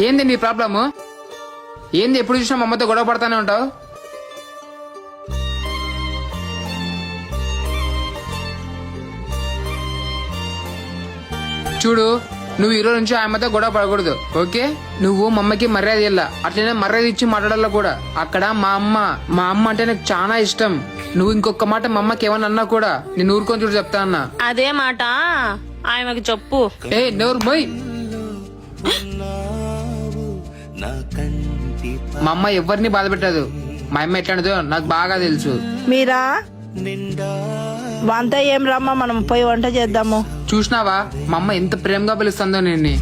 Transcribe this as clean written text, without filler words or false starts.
ఏంది నీ ప్రాబ్లము? ఏంది ఎప్పుడు చూసినా మా అమ్మతో గొడవ పడతానే ఉంటావు? చూడు, నువ్వు ఈరోజు నుంచి ఆ అమ్మతో గొడవ పడకూడదు, ఓకే? నువ్వు మా అమ్మకి మర్యాద ఇవ్వాల, అట్లనే మర్యాద ఇచ్చి మాట్లాడాల కూడా. అక్కడ మా అమ్మ అంటే నాకు చాలా ఇష్టం. నువ్వు ఇంకొక మాట మా అమ్మకి ఏమన్నా అన్నా కూడా నేను ఊరుకొని చూడు చెప్తా అన్నా. అదే మాట ఆమెకు చెప్పు. ఏ నోరు మొయ్. మా అమ్మ ఎవరిని బాధ పెట్టదు. మా అమ్మ ఎట్లాంటిదో నాకు బాగా తెలుసు. మీరా వంట ఏం రమ్మా, మనం పోయి వంట చేద్దాము. చూసినావా మా అమ్మ ఎంత ప్రేమగా పిలుస్తుందో నిన్ను.